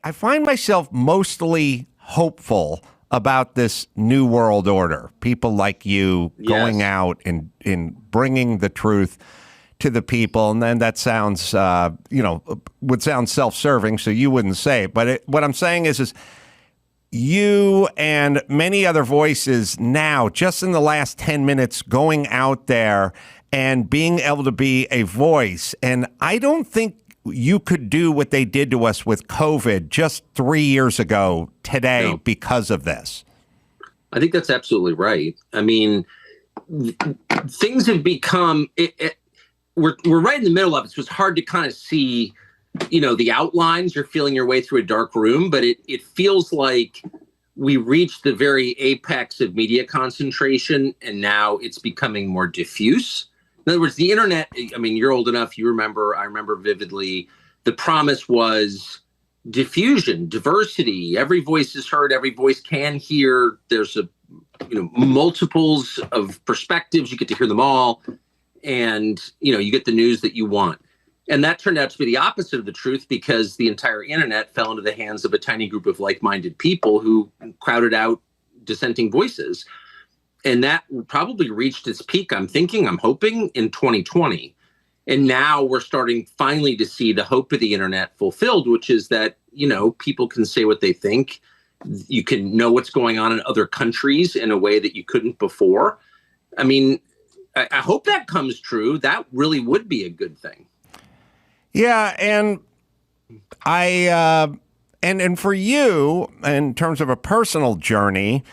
I find myself mostly hopeful about this new world order. People like you going out and bringing the truth to the people. And then that sounds, would sound self-serving, so you wouldn't say it. But what I'm saying is you and many other voices now, just in the last 10 minutes, going out there and being able to be a voice. And I don't think you could do what they did to us with COVID just 3 years ago today because of this. I think that's absolutely right. I mean, things have become, we're right in the middle of it. So it's hard to kind of see, the outlines. You're feeling your way through a dark room, but it feels like we reached the very apex of media concentration, and now it's becoming more diffuse. In other words, the internet, I mean, you're old enough, I remember vividly, the promise was diffusion, diversity, every voice is heard, every voice can hear, there's multiples of perspectives, you get to hear them all, and, you get the news that you want. And that turned out to be the opposite of the truth because the entire internet fell into the hands of a tiny group of like-minded people who crowded out dissenting voices. And that probably reached its peak, I'm hoping, in 2020. And now we're starting finally to see the hope of the internet fulfilled, which is that, people can say what they think. You can know what's going on in other countries in a way that you couldn't before. I mean, I hope that comes true. That really would be a good thing. Yeah, and and for you, in terms of a personal journey,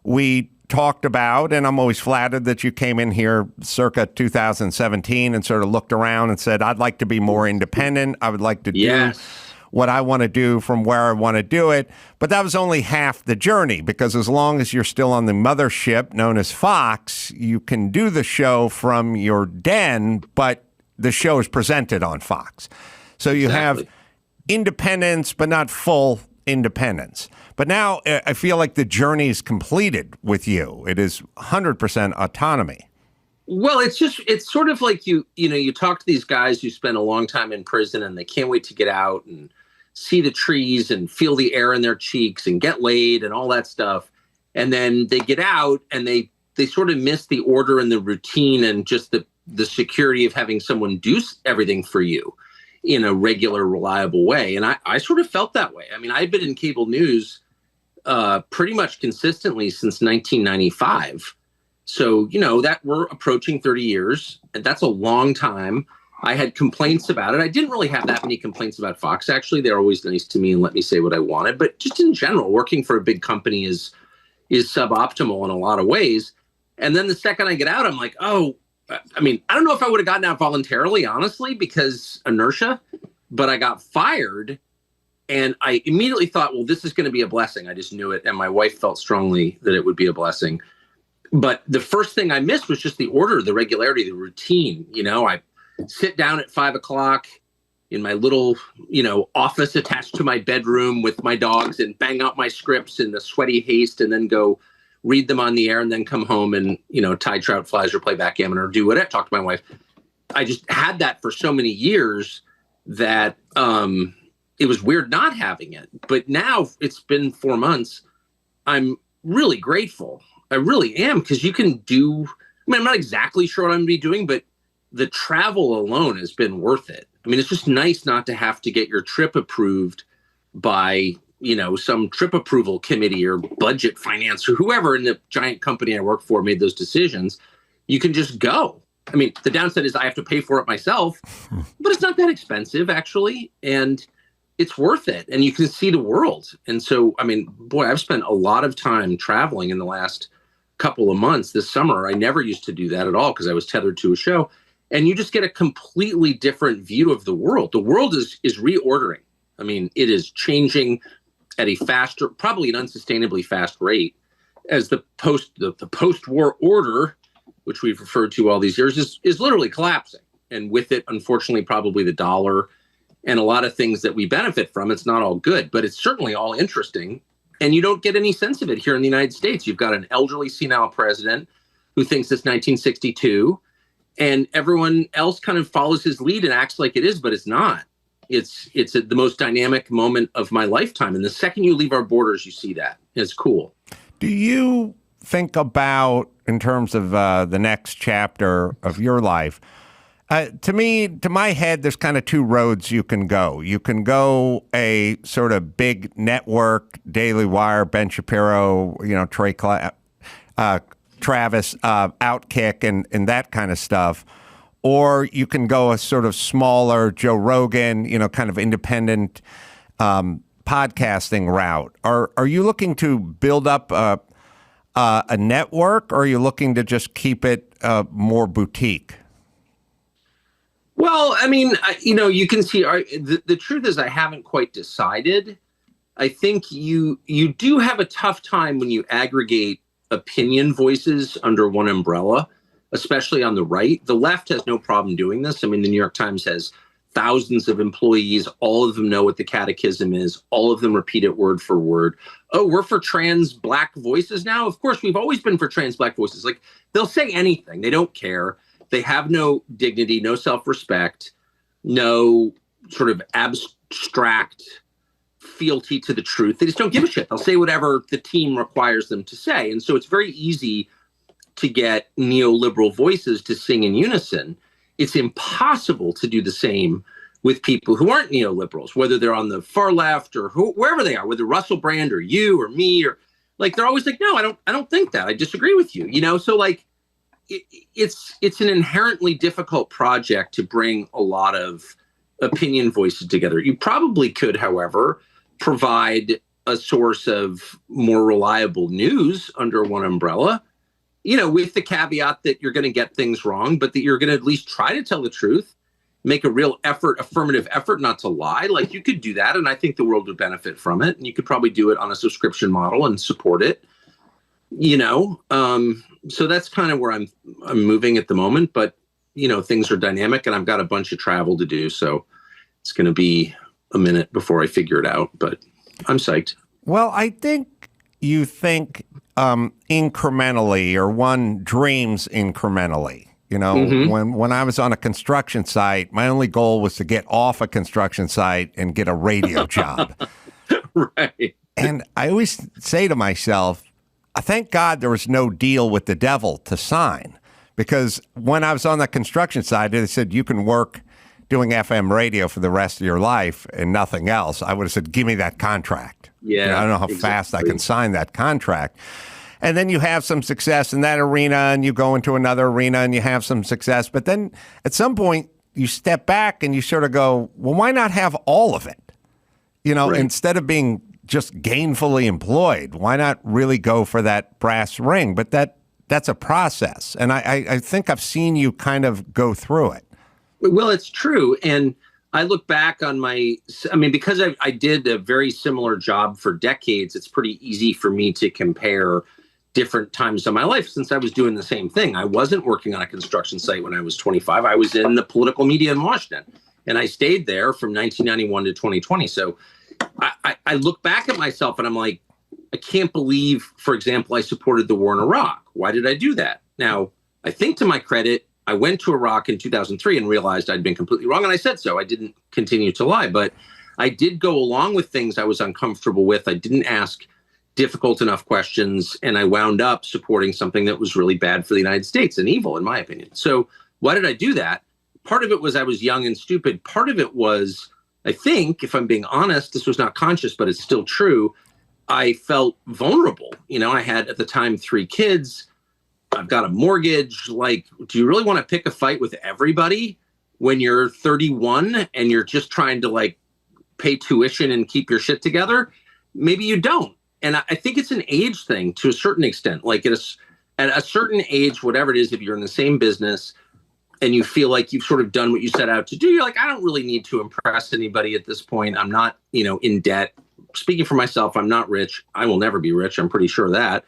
we talked about, and I'm always flattered that you came in here circa 2017 and sort of looked around and said, I'd like to be more independent. I would like to do what I want to do from where I want to do it. But that was only half the journey, because as long as you're still on the mothership known as Fox, you can do the show from your den, but the show is presented on Fox. So you have independence, but not full independence. But now I feel like the journey is completed with you. It is 100% autonomy. Well, it's sort of like you talk to these guys who spend a long time in prison and they can't wait to get out and see the trees and feel the air in their cheeks and get laid and all that stuff. And then they get out and they sort of miss the order and the routine and just the security of having someone do everything for you in a regular, reliable way. And I sort of felt that way. I mean, I've been in cable news pretty much consistently since 1995. So, that we're approaching 30 years, and that's a long time. I had complaints about it. I didn't really have that many complaints about Fox, actually. They're always nice to me and let me say what I wanted. But just in general, working for a big company is suboptimal in a lot of ways. And then the second I get out, I'm like, I don't know if I would have gotten out voluntarily, honestly, because inertia, but I got fired. And I immediately thought, well, this is going to be a blessing. I just knew it. And my wife felt strongly that it would be a blessing. But the first thing I missed was just the order, the regularity, the routine. I sit down at 5 o'clock in my little, office attached to my bedroom with my dogs and bang out my scripts in the sweaty haste and then go read them on the air and then come home and, tie trout flies or play backgammon or do whatever, talk to my wife. I just had that for so many years that it was weird not having it. But now it's been 4 months. I'm really grateful. I really am, because you can do, I'm not exactly sure what I'm going to be doing, but the travel alone has been worth it. I mean, it's just nice not to have to get your trip approved by, some trip approval committee or budget finance or whoever in the giant company I work for made those decisions. You can just go. I mean, the downside is I have to pay for it myself, but it's not that expensive, actually. And it's worth it. And you can see the world. And so, I've spent a lot of time traveling in the last couple of months this summer. I never used to do that at all because I was tethered to a show. And you just get a completely different view of the world. The world is reordering. I mean, it is changing at a faster, probably an unsustainably fast rate, as the post-war order, which we've referred to all these years, is literally collapsing. And with it, unfortunately, probably the dollar and a lot of things that we benefit from. It's not all good, but it's certainly all interesting. And you don't get any sense of it here in the United States. You've got an elderly senile president who thinks it's 1962, and everyone else kind of follows his lead and acts like it is, but it's not. the most dynamic moment of my lifetime. And the second you leave our borders, you see that. It's cool. Do you think about, in terms of the next chapter of your life, to my head, there's kind of two roads you can go. You can go a sort of big network, Daily Wire, Ben Shapiro, Travis, Outkick, and that kind of stuff. Or you can go a sort of smaller Joe Rogan, kind of independent podcasting route. Are you looking to build up a network, or are you looking to just keep it more boutique? Well, I mean, you can see the truth is I haven't quite decided. I think you do have a tough time when you aggregate opinion voices under one umbrella, especially on the right. The left has no problem doing this. I mean, the New York Times has thousands of employees. All of them know what the catechism is. All of them repeat it word for word. Oh, we're for trans Black voices now? Of course, we've always been for trans Black voices. Like, they'll say anything. They don't care. They have no dignity, no self-respect, no sort of abstract fealty to the truth. They just don't give a shit. They'll say whatever the team requires them to say. And so it's very easy to get neoliberal voices to sing in unison. It's impossible to do the same with people who aren't neoliberals, whether they're on the far left or wherever they are, whether Russell Brand or you or me, or like, they're always like, no, I don't think that. I disagree with you. So like, it's an inherently difficult project to bring a lot of opinion voices together. You probably could, however, provide a source of more reliable news under one umbrella, with the caveat that you're going to get things wrong, but that you're going to at least try to tell the truth, make a real affirmative effort not to lie. Like, you could do that, and I think the world would benefit from it. And you could probably do it on a subscription model and support it. So that's kind of where I'm moving at the moment. But things are dynamic, and I've got a bunch of travel to do, so it's going to be a minute before I figure it out. But I'm psyched. Well, I think you think incrementally, or one dreams incrementally. When I was on a construction site, my only goal was to get off a construction site and get a radio job. Right. And I always say to myself, thank God there was no deal with the devil to sign, because when I was on the construction site, they said you can work doing FM radio for the rest of your life and nothing else. I would have said, give me that contract. Yeah, I don't know how fast I can sign that contract. And then you have some success in that arena, and you go into another arena and you have some success. But then at some point you step back and you sort of go, well, why not have all of it? Right. Instead of being just gainfully employed, why not really go for that brass ring? But that's a process. And I think I've seen you kind of go through it. Well, it's true. And I look back on because I did a very similar job for decades, it's pretty easy for me to compare different times of my life, since I was doing the same thing. I wasn't working on a construction site when I was 25. I was in the political media in Washington, and I stayed there from 1991 to 2020. So I look back at myself and I'm like, I can't believe, for example, I supported the war in Iraq. Why did I do that? Now, I think to my credit, I went to Iraq in 2003 and realized I'd been completely wrong. And I said so. I didn't continue to lie, but I did go along with things I was uncomfortable with. I didn't ask difficult enough questions, and I wound up supporting something that was really bad for the United States and evil, in my opinion. So why did I do that? Part of it was I was young and stupid. Part of it was, I think, if I'm being honest, this was not conscious, but it's still true, I felt vulnerable. I had at the time 3 kids. I've got a mortgage. Like, do you really want to pick a fight with everybody when you're 31 and you're just trying to pay tuition and keep your shit together? Maybe you don't. And I think it's an age thing to a certain extent. Like, at a certain age, whatever it is, if you're in the same business and you feel like you've sort of done what you set out to do, you're like, I don't really need to impress anybody at this point. I'm not, in debt. Speaking for myself, I'm not rich. I will never be rich. I'm pretty sure of that.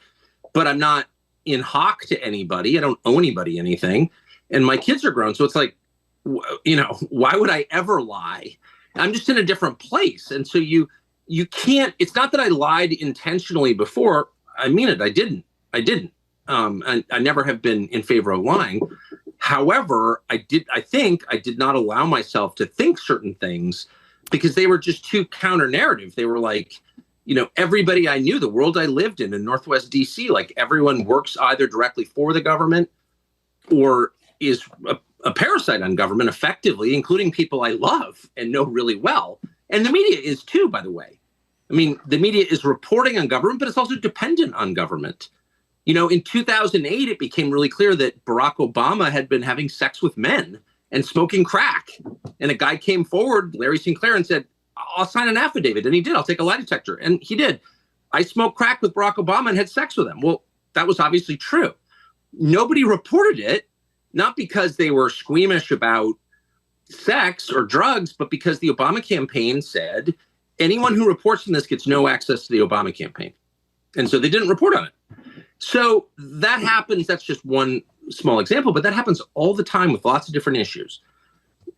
But I'm not in hock to anybody. I don't owe anybody anything. And my kids are grown. So it's like, why would I ever lie? I'm just in a different place. And so you can't, it's not that I lied intentionally before. I mean it. I didn't. I never have been in favor of lying. However, I think I did not allow myself to think certain things because they were just too counter narrative. They were like, everybody I knew, the world I lived in Northwest DC, like everyone works either directly for the government or is a parasite on government effectively, including people I love and know really well. And the media is too, by the way. I mean, the media is reporting on government, but it's also dependent on government. In 2008, it became really clear that Barack Obama had been having sex with men and smoking crack. And a guy came forward, Larry Sinclair, and said, I'll sign an affidavit. And he did. I'll take a lie detector. And he did. I smoked crack with Barack Obama and had sex with him. Well, that was obviously true. Nobody reported it, not because they were squeamish about sex or drugs, but because the Obama campaign said anyone who reports on this gets no access to the Obama campaign. And so they didn't report on it. So that happens. That's just one small example, but that happens all the time with lots of different issues.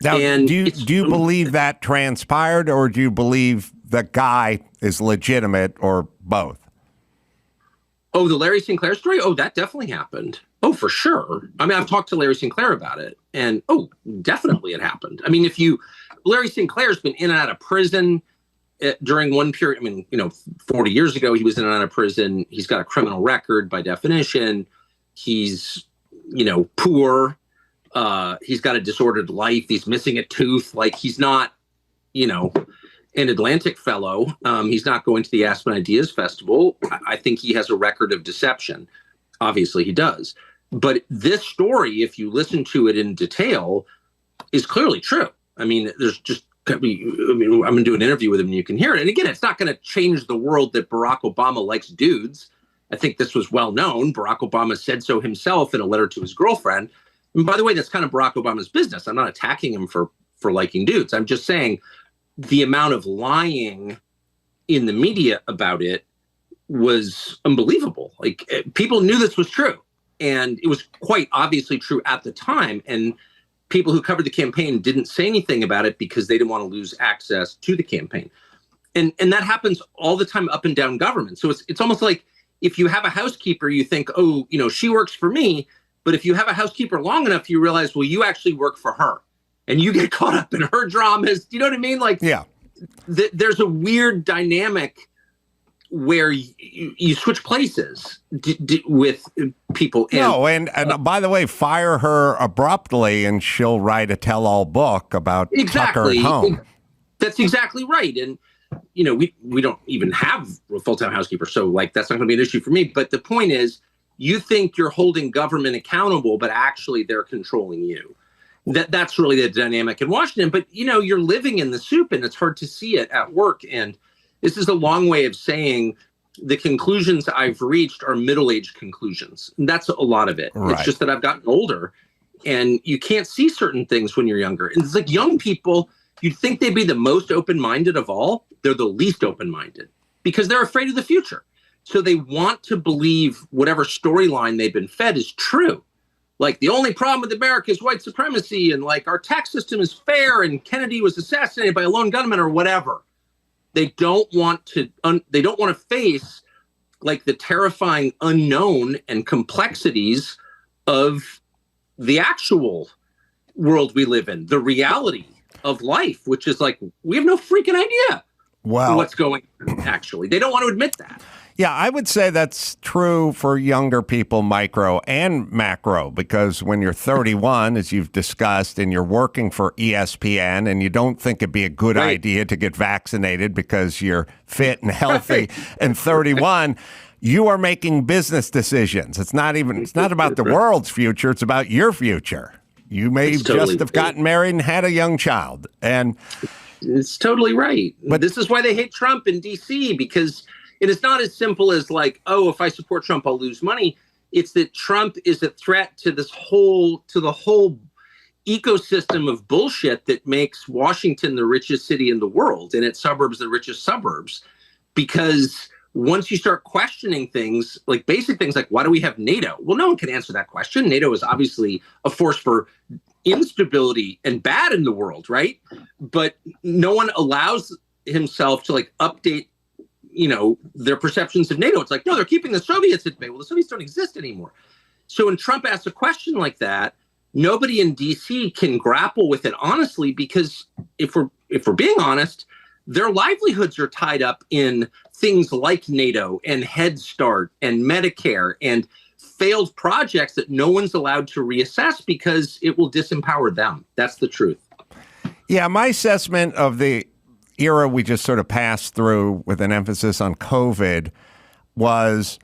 Now, do you believe that transpired, or do you believe the guy is legitimate, or both? Oh, the Larry Sinclair story? Oh, that definitely happened. Oh, for sure. I mean, I've talked to Larry Sinclair about it, and definitely it happened. I mean, Larry Sinclair's been in and out of prison during one period. I mean, 40 years ago, he was in and out of prison. He's got a criminal record by definition. He's, poor. He's got a disordered life. He's missing a tooth. Like, he's not, an Atlantic fellow. He's not going to the Aspen Ideas Festival. I think he has a record of deception. Obviously, he does. But this story, if you listen to it in detail, is clearly true. I mean, I'm going to do an interview with him and you can hear it. And again, it's not going to change the world that Barack Obama likes dudes. I think this was well known. Barack Obama said so himself in a letter to his girlfriend. And by the way, that's kind of Barack Obama's business. I'm not attacking him for liking dudes. I'm just saying the amount of lying in the media about it was unbelievable. Like, people knew this was true, and it was quite obviously true at the time. And people who covered the campaign didn't say anything about it because they didn't want to lose access to the campaign. And that happens all the time up and down government. So it's almost like if you have a housekeeper, you think, she works for me. But if you have a housekeeper long enough, you realize, well, you actually work for her, and you get caught up in her dramas. Do you know what I mean? Like, yeah, there's a weird dynamic where you switch places with people. And by the way, fire her abruptly, and she'll write a tell-all book about Tucker at home. That's exactly right. And we don't even have a full-time housekeeper, so like that's not going to be an issue for me. But the point is, you think you're holding government accountable, but actually they're controlling you. That's really the dynamic in Washington. But, you're living in the soup, and it's hard to see it at work. And this is a long way of saying the conclusions I've reached are middle-aged conclusions. And that's a lot of it. Right. It's just that I've gotten older, and you can't see certain things when you're younger. And it's like young people, you'd think they'd be the most open-minded of all. They're the least open-minded because they're afraid of the future. So they want to believe whatever storyline they've been fed is true. Like, the only problem with America is white supremacy, and like our tax system is fair, and Kennedy was assassinated by a lone gunman, or whatever. They don't want to face like the terrifying unknown and complexities of the actual world we live in, the reality of life, which is like, we have no freaking idea what's going on, actually. They don't want to admit that. Yeah, I would say that's true for younger people, micro and macro, because when you're 31, as you've discussed, and you're working for ESPN, and you don't think it'd be a good idea to get vaccinated because you're fit and healthy, and 31, you are making business decisions. It's not about the world's future. It's about your future. You may just have gotten married and had a young child. And it's totally right. But this is why they hate Trump in D.C., because it is not as simple as like, if I support Trump, I'll lose money. It's that Trump is a threat to the whole ecosystem of bullshit that makes Washington the richest city in the world, and its suburbs the richest suburbs. Because once you start questioning things, like basic things like, why do we have NATO? Well, no one can answer that question. NATO is obviously a force for instability and bad in the world, right? But no one allows himself to like update their perceptions of NATO. It's like, no, they're keeping the Soviets at bay. Well, the Soviets don't exist anymore. So when Trump asks a question like that, nobody in DC can grapple with it honestly, because if we're if we're being honest, their livelihoods are tied up in things like NATO and Head Start and Medicare and failed projects that no one's allowed to reassess because it will disempower them. That's the truth. Yeah, my assessment of the era we just sort of passed through with an emphasis on COVID was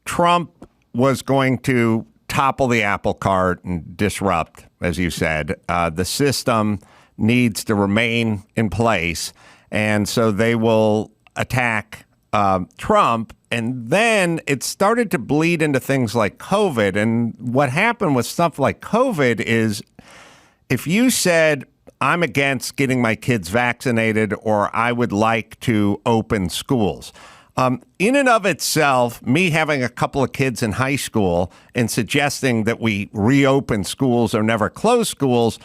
Trump was going to topple the apple cart and disrupt, as you said. The system needs to remain in place, and so they will attack Trump. And then it started to bleed into things like COVID. And what happened with stuff like COVID is if you said, I'm against getting my kids vaccinated, or I would like to open schools. In and of itself, me having a couple of kids in high school and suggesting that we reopen schools or never close schools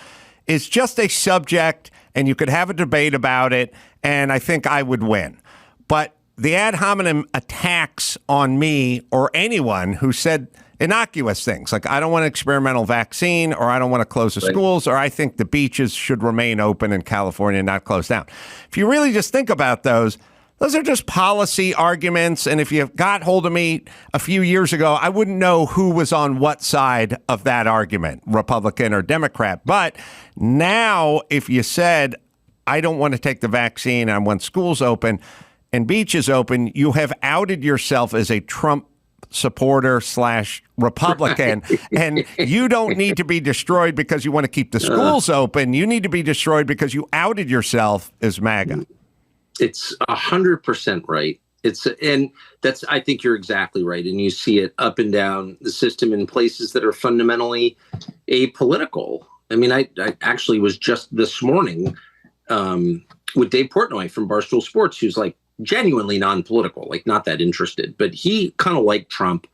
is just a subject, and you could have a debate about it, and I think I would win. But the ad hominem attacks on me or anyone who said innocuous things like, I don't want an experimental vaccine, or I don't want to close the schools, or I think the beaches should remain open in California and not closed down. If you really just think about those are just policy arguments. And if you got hold of me a few years ago, I wouldn't know who was on what side of that argument, Republican or Democrat. But now, if you said, I don't want to take the vaccine, I want schools open and beaches open, you have outed yourself as a Trump supporter / Republican, and you don't need to be destroyed because you want to keep the schools open. You need to be destroyed because you outed yourself as MAGA. It's 100% right. I think you're exactly right. And you see it up and down the system in places that are fundamentally apolitical. I mean, I actually was just this morning with Dave Portnoy from Barstool Sports, who's like genuinely non-political, like not that interested, but he kind of liked Trump.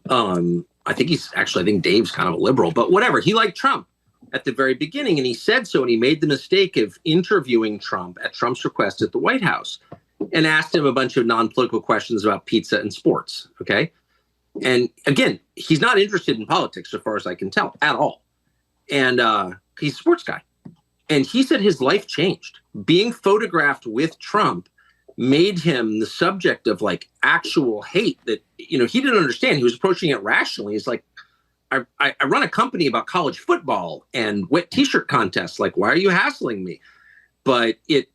I think Dave's kind of a liberal, but whatever. He liked Trump at the very beginning, and he said so, and he made the mistake of interviewing Trump at Trump's request at the White House and asked him a bunch of non-political questions about pizza and sports, okay? And again, he's not interested in politics, so far as I can tell, at all. And he's a sports guy. And he said his life changed. Being photographed with Trump made him the subject of like actual hate that, he didn't understand. He was approaching it rationally. He's like, I run a company about college football and wet t-shirt contests. Like, why are you hassling me? But it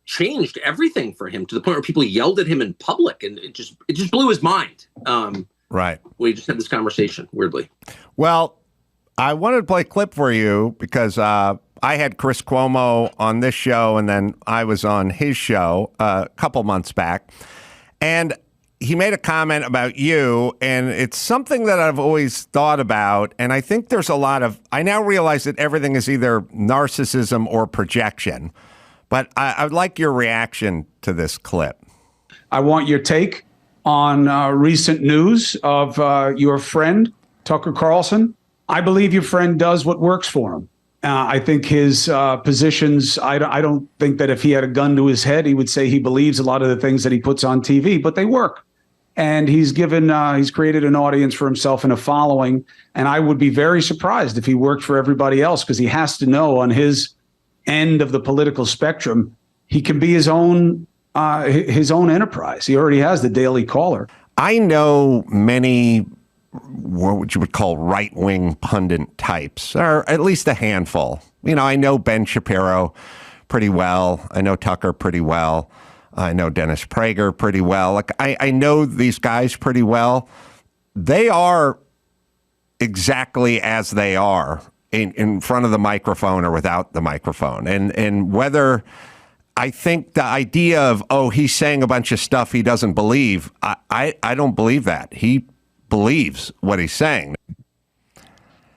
changed everything for him to the point where people yelled at him in public, and it just blew his mind. Right. We just had this conversation, weirdly. Well, I wanted to play a clip for you because I had Chris Cuomo on this show, and then I was on his show a couple months back. And he made a comment about you, and it's something that I've always thought about. And I think there's I now realize that everything is either narcissism or projection. But I'd like your reaction to this clip. I want your take on recent news of your friend, Tucker Carlson. I believe your friend does what works for him. I think his positions, I don't think that if he had a gun to his head, he would say he believes a lot of the things that he puts on TV, but they work. And he's created an audience for himself and a following. And I would be very surprised if he worked for everybody else, because he has to know on his end of the political spectrum, he can be his own enterprise. He already has the Daily Caller. I know many what you would call right-wing pundit types, or at least a handful. I know Ben Shapiro pretty well. I know Tucker pretty well. I know Dennis Prager pretty well. Like I know these guys pretty well. They are exactly as they are in front of the microphone or without the microphone. And whether I think the idea of, he's saying a bunch of stuff he doesn't believe, I don't believe that. He believes what he's saying.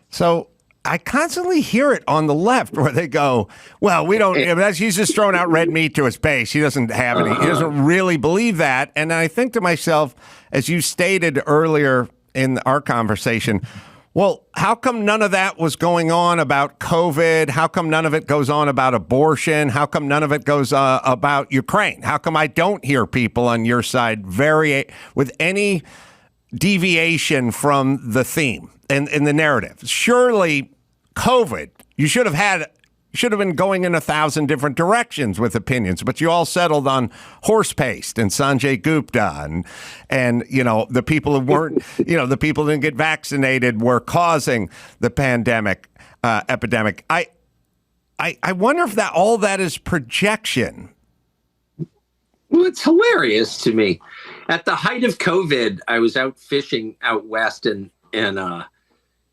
So I constantly hear it on the left where they go, well, we don't, he's just throwing out red meat to his base. He doesn't have any, he doesn't really believe that. And I think to myself, as you stated earlier in our conversation, well, how come none of that was going on about COVID? How come none of it goes on about abortion? How come none of it goes about Ukraine? How come I don't hear people on your side with any deviation from the theme and the narrative? Surely COVID, you should have had should have been going in 1,000 different directions with opinions, but you all settled on horse paste and Sanjay Gupta and the people who weren't, the people who didn't get vaccinated were causing the epidemic. I wonder if all that is projection. Well, it's hilarious to me. At the height of COVID, I was out fishing out west, and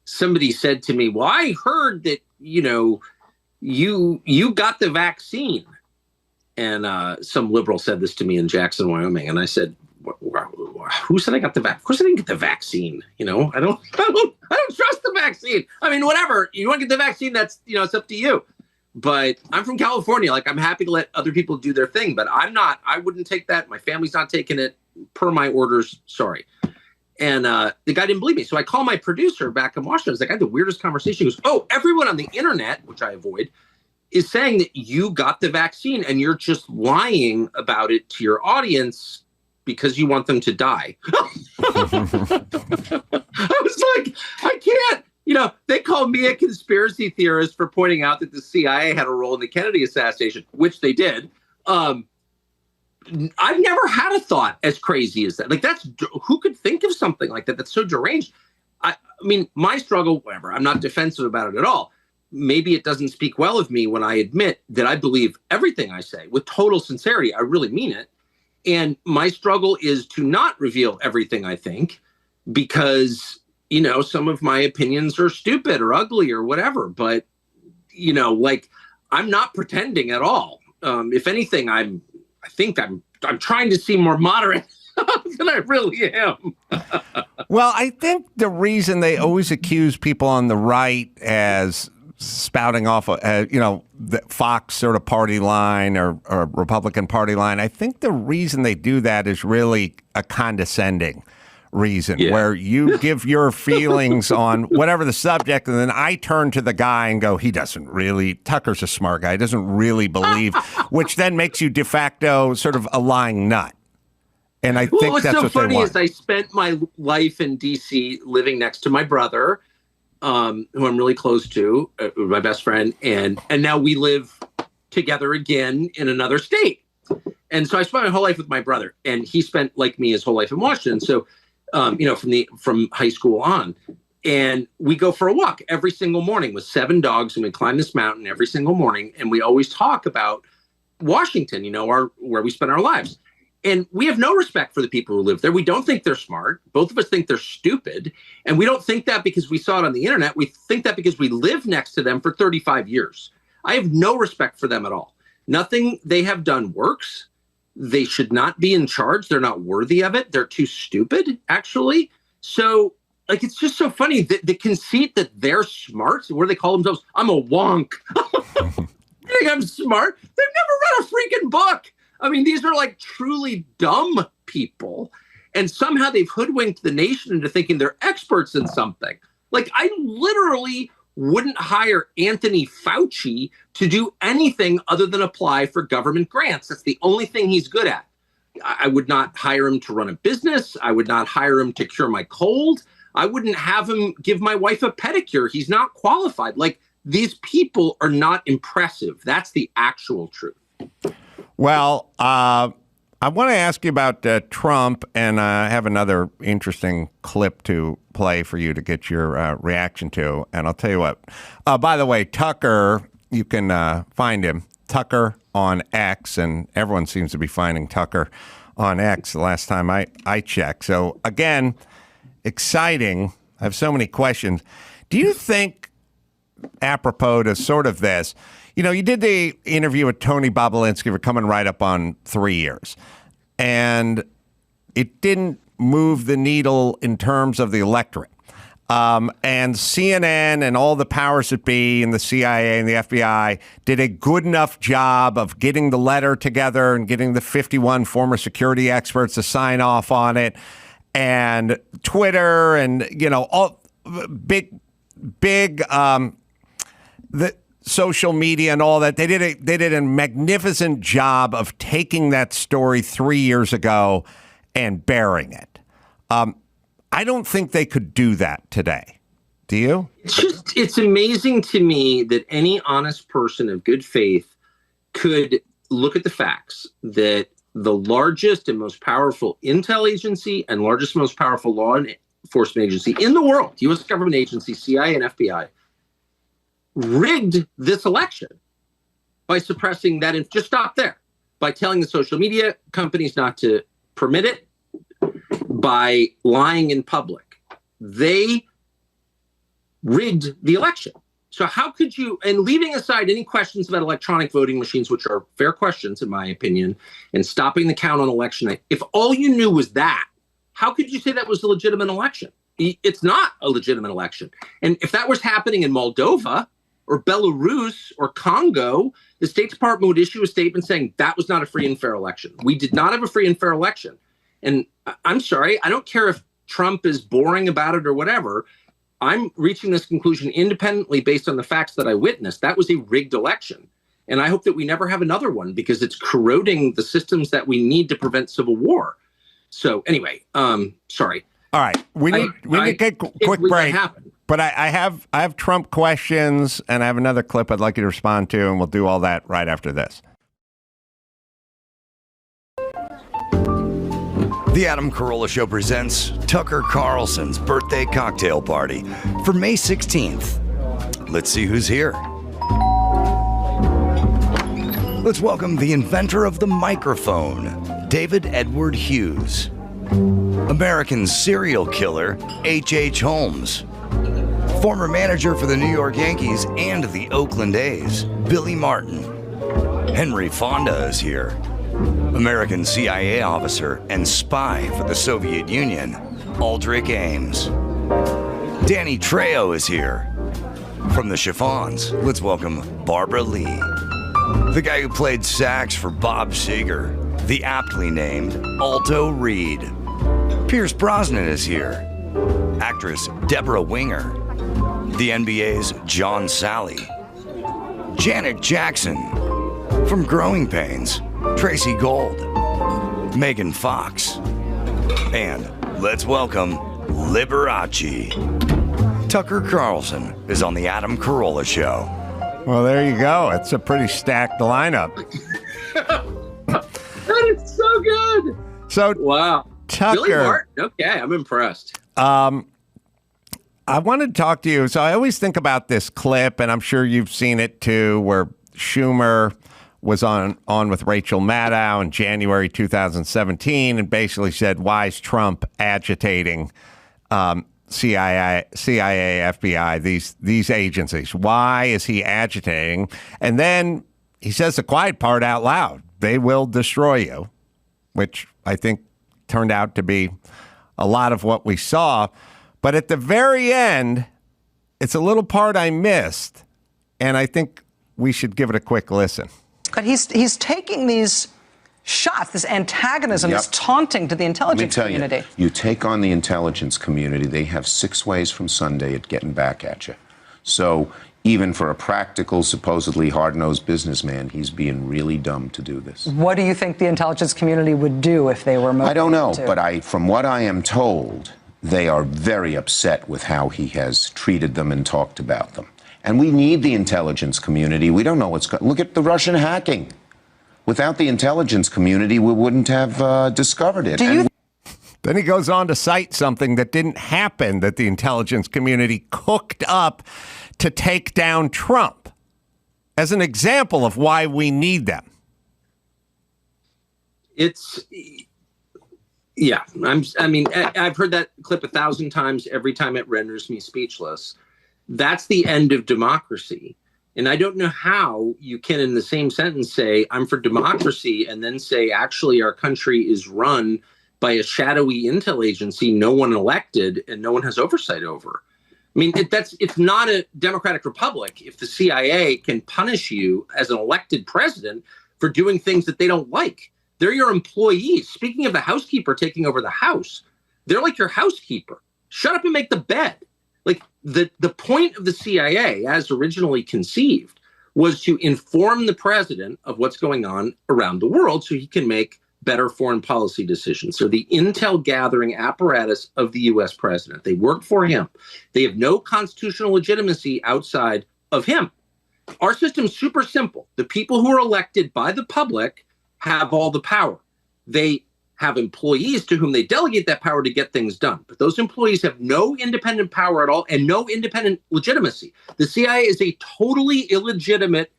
somebody said to me, "Well, I heard that you got the vaccine." And some liberal said this to me in Jackson, Wyoming, and I said, "Who said I got the vaccine? Of course, I didn't get the vaccine. I don't trust the vaccine. I mean, whatever. You want to get the vaccine? That's it's up to you." But I'm from California. Like, I'm happy to let other people do their thing, but I'm not. I wouldn't take that. My family's not taking it per my orders. Sorry. And the guy didn't believe me. So I call my producer back in Washington. I was like, I had the weirdest conversation. He goes, "Oh, everyone on the internet," which I avoid, "is saying that you got the vaccine and you're just lying about it to your audience because you want them to die." I was like, I can't. They called me a conspiracy theorist for pointing out that the CIA had a role in the Kennedy assassination, which they did. I've never had a thought as crazy as that. Like, who could think of something like that? That's so deranged. I mean, my struggle, whatever, I'm not defensive about it at all. Maybe it doesn't speak well of me when I admit that I believe everything I say with total sincerity. I really mean it. And my struggle is to not reveal everything I think because some of my opinions are stupid or ugly or whatever, but, I'm not pretending at all. If anything, I think I'm trying to seem more moderate than I really am. Well, I think the reason they always accuse people on the right as spouting off, the Fox sort of party line or Republican party line, I think the reason they do that is really a condescending reason, where you give your feelings on whatever the subject, and then I turn to the guy and go, Tucker's a smart guy, he doesn't really believe, which then makes you de facto sort of a lying nut. And I think that's what they want. What's so funny is I spent my life in D.C. living next to my brother, who I'm really close to, my best friend, and now we live together again in another state. And so I spent my whole life with my brother, and he spent, like me, his whole life in Washington. So from high school on. And we go for a walk every single morning with 7 dogs, and we climb this mountain every single morning. And we always talk about Washington, where we spend our lives. And we have no respect for the people who live there. We don't think they're smart. Both of us think they're stupid. And we don't think that because we saw it on the internet. We think that because we lived next to them for 35 years. I have no respect for them at all. Nothing they have done works. They should not be in charge. They're not worthy of it. They're too stupid, actually. So, it's just so funny. The conceit that they're smart, what do they call themselves? I'm a wonk. You think I'm smart? They've never read a freaking book. I mean, these are truly dumb people. And somehow they've hoodwinked the nation into thinking they're experts in something. I literally wouldn't hire Anthony Fauci to do anything other than apply for government grants. That's the only thing he's good at. I would not hire him to run a business. I would not hire him to cure my cold. I wouldn't have him give my wife a pedicure. He's not qualified. These people are not impressive. That's the actual truth. Well, I want to ask you about Trump, and I have another interesting clip to play for you to get your reaction to. And I'll tell you what. By the way, Tucker, you can find him, Tucker on X, and everyone seems to be finding Tucker on X the last time I checked. So, again, exciting. I have so many questions. Do you think, apropos to sort of this, you did the interview with Tony Bobulinski for coming right up on 3 years, and it didn't move the needle in terms of the electorate. And CNN and all the powers that be and the CIA and the FBI did a good enough job of getting the letter together and getting the 51 former security experts to sign off on it, and Twitter and, all big, the social media and all that. They did a magnificent job of taking that story 3 years ago and burying it. I don't think they could do that today. Do you? It's amazing to me that any honest person of good faith could look at the facts that the largest and most powerful intel agency and largest, most powerful law enforcement agency in the world, U.S. government agency, CIA and FBI, rigged this election by suppressing that and just stop there, by telling the social media companies not to permit it, by lying in public. They rigged the election. So how could you, and leaving aside any questions about electronic voting machines, which are fair questions in my opinion, and stopping the count on election night, if all you knew was that, how could you say that was a legitimate election? It's not a legitimate election. And if that was happening in Moldova or Belarus or Congo, the State Department would issue a statement saying that was not a free and fair election. We did not have a free and fair election. And I'm sorry, I don't care if Trump is boring about it or whatever. I'm reaching this conclusion independently based on the facts that I witnessed. That was a rigged election. And I hope that we never have another one because it's corroding the systems that we need to prevent civil war. So anyway, sorry. All right. We need to take a quick break. But I have Trump questions and I have another clip I'd like you to respond to, and we'll do all that right after this. The Adam Carolla Show presents Tucker Carlson's birthday cocktail party for May 16th. Let's see who's here. Let's welcome the inventor of the microphone, David Edward Hughes. American serial killer, H.H. Holmes. Former manager for the New York Yankees and the Oakland A's, Billy Martin. Henry Fonda is here. American CIA officer and spy for the Soviet Union, Aldrich Ames. Danny Trejo is here. From the Chiffons, let's welcome Barbara Lee. The guy who played sax for Bob Seger, the aptly named Alto Reed. Pierce Brosnan is here. Actress Deborah Winger. The NBA's John Sally. Janet Jackson. From Growing Pains, Tracy Gold. Megan Fox. And let's welcome Liberace. Tucker Carlson is on the Adam Carolla Show. Well, there you go. It's a pretty stacked lineup. That is so good. So, wow. Tucker. Billy Martin. Okay, I'm impressed. I wanted to talk to you. So I always think about this clip, and I'm sure you've seen it too, where Schumer was on with Rachel Maddow in January 2017 and basically said, why is Trump agitating CIA, FBI, these agencies? Why is he agitating? And then he says the quiet part out loud. They will destroy you, which I think turned out to be a lot of what we saw. But at the very end, it's a little part I missed, and I think we should give it a quick listen. But he's taking these shots, this antagonism, this taunting to the intelligence community. You take on the intelligence community, they have 6 ways from Sunday at getting back at you. So even for a practical, supposedly hard-nosed businessman, he's being really dumb to do this. What do you think the intelligence community would do if they were motivated? I don't know, but from what I am told, they are very upset with how he has treated them and talked about them. And we need the intelligence community. We don't know what's going on. Look at the Russian hacking. Without the intelligence community, we wouldn't have discovered it. Then he goes on to cite something that didn't happen, that the intelligence community cooked up to take down Trump as an example of why we need them. Yeah, I've heard that clip 1,000 times. Every time it renders me speechless. That's the end of democracy. And I don't know how you can, in the same sentence, say, I'm for democracy, and then say, actually, our country is run by a shadowy intel agency no one elected and no one has oversight over. I mean, it's not a democratic republic if the CIA can punish you as an elected president for doing things that they don't like. They're your employees. Speaking of the housekeeper taking over the house, they're like your housekeeper. Shut up and make the bed. Like the point of the CIA, as originally conceived, was to inform the president of what's going on around the world so he can make better foreign policy decisions. They're the intel gathering apparatus of the U.S. president. They work for him. They have no constitutional legitimacy outside of him. Our system's super simple. The people who are elected by the public have all the power. They have employees to whom they delegate that power to get things done. But those employees have no independent power at all and no independent legitimacy. The CIA is a totally illegitimate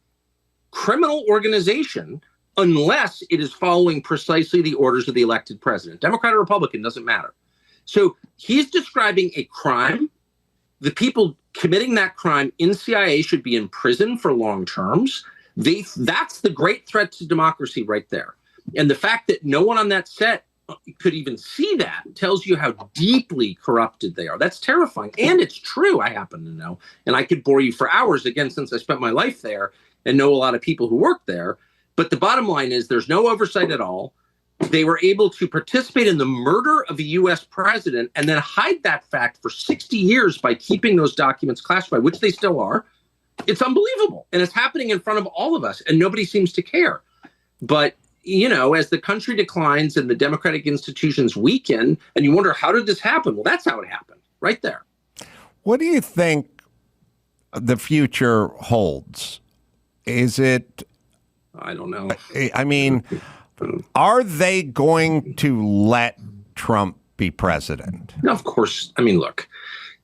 criminal organization unless it is following precisely the orders of the elected president. Democrat or Republican, doesn't matter. So he's describing a crime. The people committing that crime in CIA should be in prison for long terms. That's the great threat to democracy right there. And the fact that no one on that set could even see that tells you how deeply corrupted they are. That's terrifying. And it's true, I happen to know. And I could bore you for hours, again, since I spent my life there and know a lot of people who work there. But the bottom line is there's no oversight at all. They were able to participate in the murder of a U.S. president and then hide that fact for 60 years by keeping those documents classified, which they still are. It's unbelievable. And it's happening in front of all of us, and nobody seems to care. But you know, as the country declines and the democratic institutions weaken, and you wonder, how did this happen? Well, that's how it happened, right there. What do you think the future holds? Is it? I don't know. I mean, are they going to let Trump be president? No, of course. I mean, look,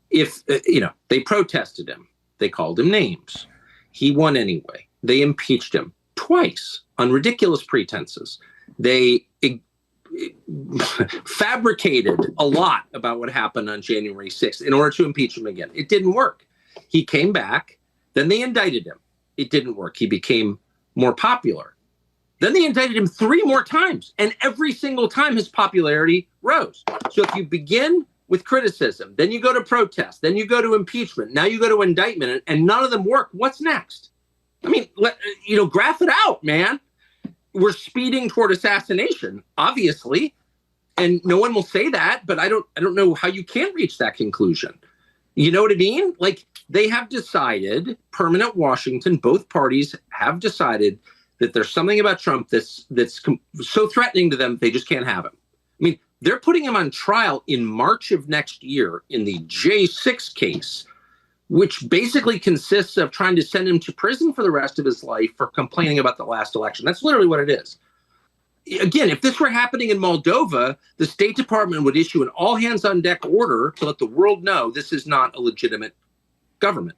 if, they protested him, they called him names. He won anyway. They impeached him twice on ridiculous pretenses. They fabricated a lot about what happened on January 6th in order to impeach him again. It didn't work. He came back. Then they indicted him. It didn't work. He became more popular. Then they indicted him 3 more times. And every single time his popularity rose. So if you begin with criticism, then you go to protest, then you go to impeachment, now you go to indictment, and none of them work, what's next? I mean, graph it out, man. We're speeding toward assassination, obviously, and no one will say that. But I don't know how you can reach that conclusion. You know what I mean? Like, they have decided, permanent Washington, both parties have decided that there's something about Trump that's so threatening to them they just can't have him. I mean, they're putting him on trial in March of next year in the J6 case, which basically consists of trying to send him to prison for the rest of his life for complaining about the last election. That's literally what it is. Again, if this were happening in Moldova, the State Department would issue an all-hands-on-deck order to let the world know this is not a legitimate government.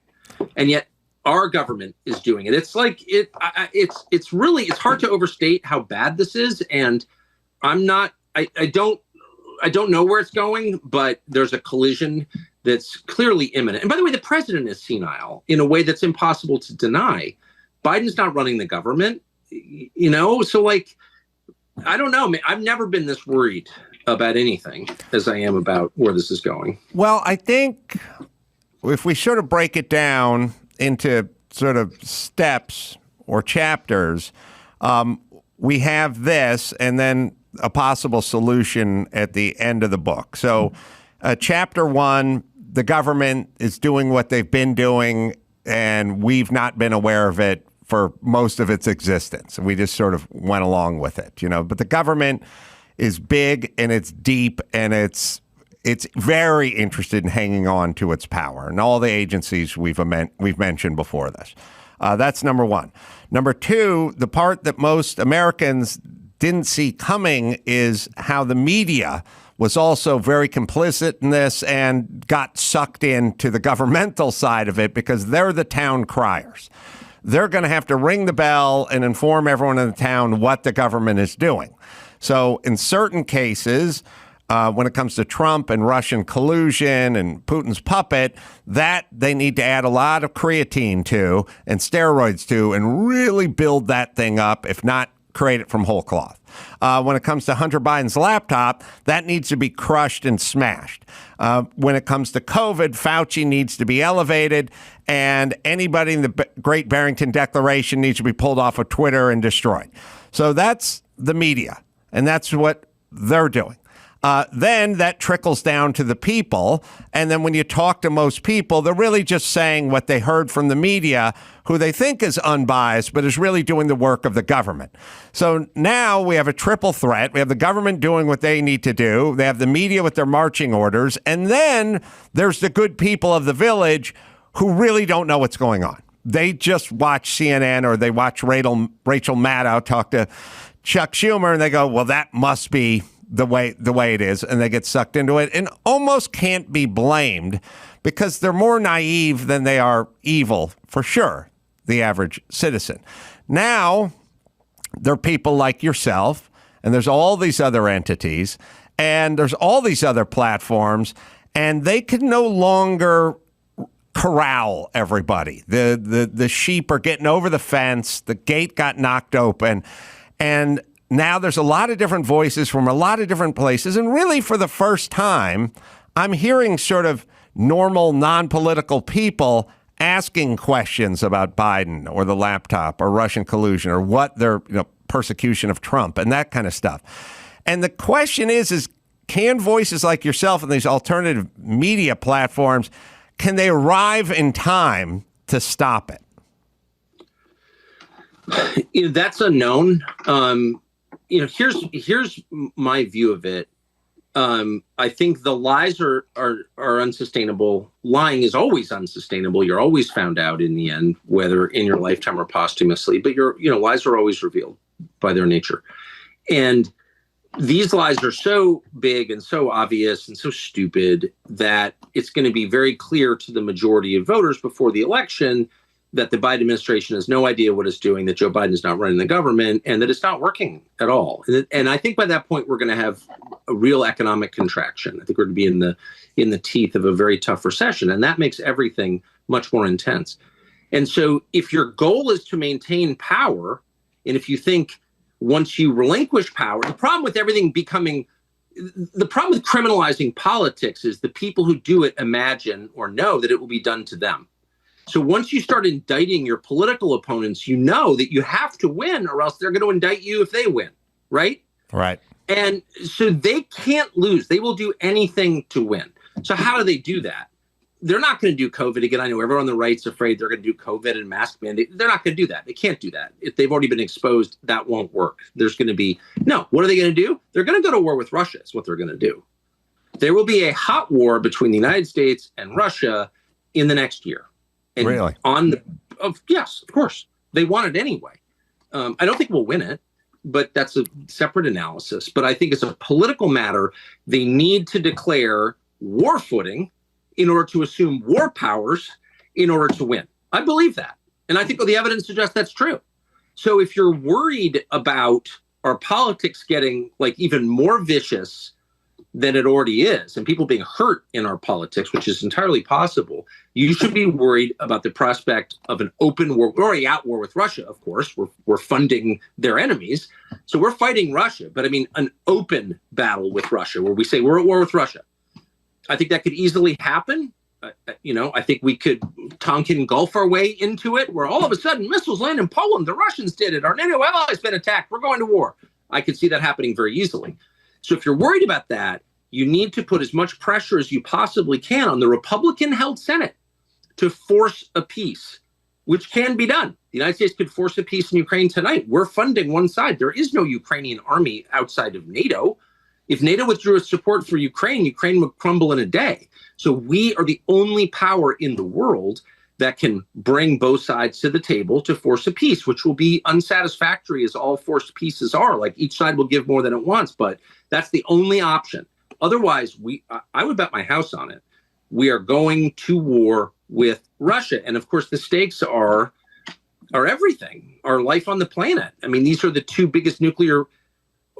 And yet our government is doing it. It's like it's hard to overstate how bad this is. And I don't know where it's going, but there's a collision that's clearly imminent. And by the way, the president is senile in a way that's impossible to deny. Biden's not running the government, so I don't know. I've never been this worried about anything as I am about where this is going. Well, I think if we sort of break it down into sort of steps or chapters, we have this and then a possible solution at the end of the book. So chapter 1, the government is doing what they've been doing, and we've not been aware of it for most of its existence. We just sort of went along with it, But the government is big and it's deep and it's very interested in hanging on to its power, and all the agencies we've mentioned before this. That's number 1. Number 2, the part that most Americans didn't see coming is how the media was also very complicit in this and got sucked into the governmental side of it because they're the town criers. They're going to have to ring the bell and inform everyone in the town what the government is doing. So in certain cases, when it comes to Trump and Russian collusion and Putin's puppet, that they need to add a lot of creatine to and steroids to and really build that thing up, if not create it from whole cloth. When it comes to Hunter Biden's laptop, that needs to be crushed and smashed. When it comes to COVID, Fauci needs to be elevated, and anybody in the Great Barrington Declaration needs to be pulled off of Twitter and destroyed. So that's the media, and that's what they're doing. then that trickles down to the people. And then when you talk to most people, they're really just saying what they heard from the media, who they think is unbiased, but is really doing the work of the government. So now we have a triple threat. We have the government doing what they need to do. They have the media with their marching orders. And then there's the good people of the village who really don't know what's going on. They just watch CNN or they watch Rachel Maddow talk to Chuck Schumer, and they go, well, that must be the way it is, and they get sucked into it and almost can't be blamed because they're more naive than they are evil, for sure, the average citizen. Now, there are people like yourself, and there's all these other entities, and there's all these other platforms, and they can no longer corral everybody. The sheep are getting over the fence, the gate got knocked open, and now there's a lot of different voices from a lot of different places. And really, for the first time, I'm hearing sort of normal, non-political people asking questions about Biden or the laptop or Russian collusion or what their persecution of Trump and that kind of stuff. And the question is can voices like yourself and these alternative media platforms, can they arrive in time to stop it? That's unknown. Here's my view of it. I think the lies are unsustainable. Lying is always unsustainable. You're always found out in the end, whether in your lifetime or posthumously. But lies are always revealed by their nature. And these lies are so big and so obvious and so stupid that it's going to be very clear to the majority of voters before the election that the Biden administration has no idea what it's doing, that Joe Biden is not running the government, and that it's not working at all. And I think by that point, we're going to have a real economic contraction. I think we're going to be in the teeth of a very tough recession, and that makes everything much more intense. And so if your goal is to maintain power, and if you think once you relinquish power, the problem with criminalizing politics is the people who do it imagine or know that it will be done to them. So once you start indicting your political opponents, you know that you have to win or else they're going to indict you if they win, right? Right. And so they can't lose. They will do anything to win. So how do they do that? They're not going to do COVID again. I know everyone on the right's afraid they're going to do COVID and mask mandate. They're not going to do that. They can't do that. If they've already been exposed, that won't work. There's going to be, no, what are they going to do? They're going to go to war with Russia is what they're going to do. There will be a hot war between the United States and Russia in the next year. And really? Yes, of course. They want it anyway. I don't think we'll win it, but that's a separate analysis. But I think it's a political matter. They need to declare war footing in order to assume war powers in order to win. I believe that. And I think the evidence suggests that's true. So if you're worried about our politics getting even more vicious than it already is, and people being hurt in our politics, which is entirely possible, you should be worried about the prospect of an open war. We're already at war with Russia, of course. We're funding their enemies. So we're fighting Russia. But I mean, an open battle with Russia where we say we're at war with Russia. I think that could easily happen. I think we could Tonkin Gulf our way into it, where all of a sudden missiles land in Poland. The Russians did it. Our NATO allies been attacked. We're going to war. I could see that happening very easily. So if you're worried about that, you need to put as much pressure as you possibly can on the Republican-held Senate to force a peace, which can be done. The United States could force a peace in Ukraine tonight. We're funding one side. There is no Ukrainian army outside of NATO. If NATO withdrew its support for Ukraine, Ukraine would crumble in a day. So we are the only power in the world that can bring both sides to the table to force a peace, which will be unsatisfactory as all forced peaces are. Like each side will give more than it wants, but that's the only option. Otherwise, I would bet my house on it. We are going to war with Russia. And of course, the stakes are everything, our life on the planet. I mean, these are the two biggest nuclear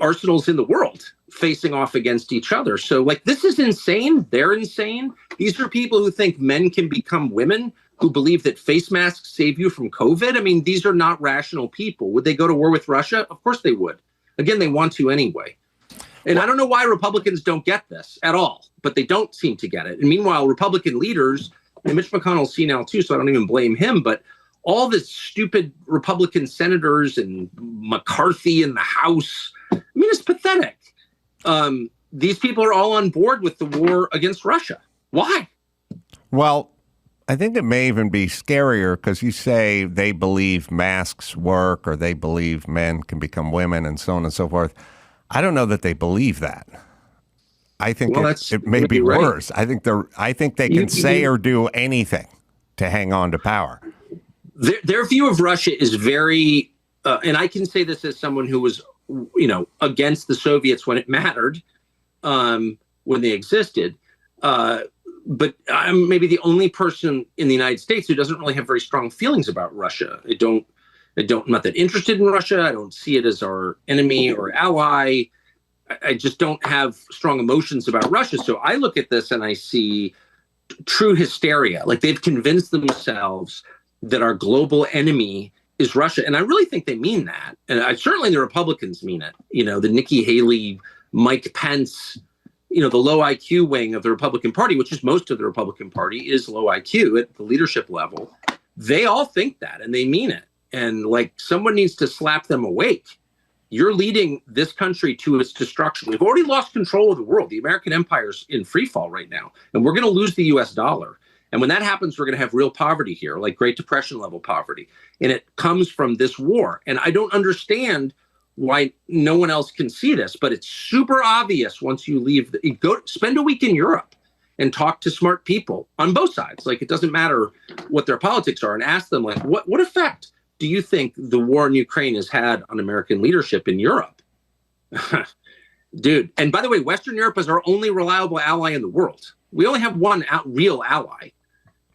arsenals in the world facing off against each other. So this is insane. They're insane. These are people who think men can become women, who believe that face masks save you from COVID. I mean, these are not rational people. Would they go to war with Russia? Of course they would. Again, they want to anyway. And I don't know why Republicans don't get this at all, but they don't seem to get it. And meanwhile, Republican leaders, and Mitch McConnell's senile too, so I don't even blame him, but all the stupid Republican senators and McCarthy in the House, I mean, it's pathetic. these people are all on board with the war against Russia. Why? Well, I think it may even be scarier because you say they believe masks work or they believe men can become women and so on and so forth. I don't know that they believe that. I think it may be worse. I think they can say or do anything to hang on to power. Their view of Russia is very, and I can say this as someone who was, against the Soviets when it mattered, when they existed. But I'm maybe the only person in the United States who doesn't really have very strong feelings about Russia. I'm not that interested in Russia. I don't see it as our enemy or ally. I just don't have strong emotions about Russia. So I look at this and I see true hysteria. Like they've convinced themselves that our global enemy is Russia. And I really think they mean that. And certainly the Republicans mean it. The Nikki Haley, Mike Pence, the low IQ wing of the Republican Party, which is most of the Republican Party, is low IQ at the leadership level. They all think that and they mean it. And someone needs to slap them awake. You're leading this country to its destruction. We've already lost control of the world. The American empire's in free fall right now, and we're going to lose the US dollar. And when that happens, we're going to have real poverty here, like Great Depression level poverty. And it comes from this war. And I don't understand why no one else can see this, but it's super obvious once you leave. Spend a week in Europe and talk to smart people on both sides. It doesn't matter what their politics are, and ask them, what effect do you think the war in Ukraine has had on American leadership in Europe? Dude. And by the way, Western Europe is our only reliable ally in the world. We only have one real ally,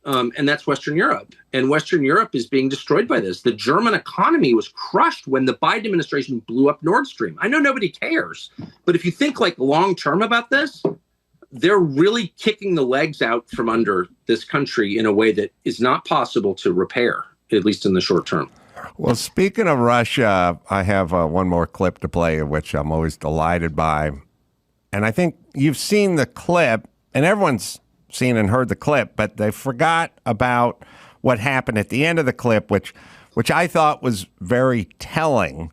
and that's Western Europe. And Western Europe is being destroyed by this. The German economy was crushed when the Biden administration blew up Nord Stream. I know nobody cares, but if you think long term about this, they're really kicking the legs out from under this country in a way that is not possible to repair, at least in the short term. Well, speaking of Russia, I have one more clip to play, which I'm always delighted by. And I think you've seen the clip, and everyone's seen and heard the clip, but they forgot about what happened at the end of the clip, which I thought was very telling,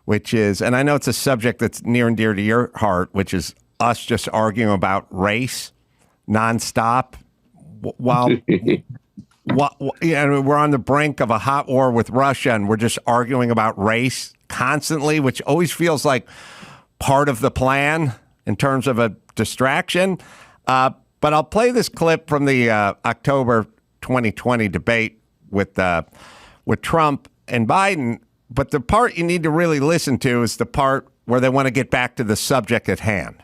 which is, and I know it's a subject that's near and dear to your heart, which is us just arguing about race nonstop while we're on the brink of a hot war with Russia and we're just arguing about race constantly, which always feels like part of the plan in terms of a distraction. But I'll play this clip from the October 2020 debate with Trump and Biden. But the part you need to really listen to is the part where they want to get back to the subject at hand.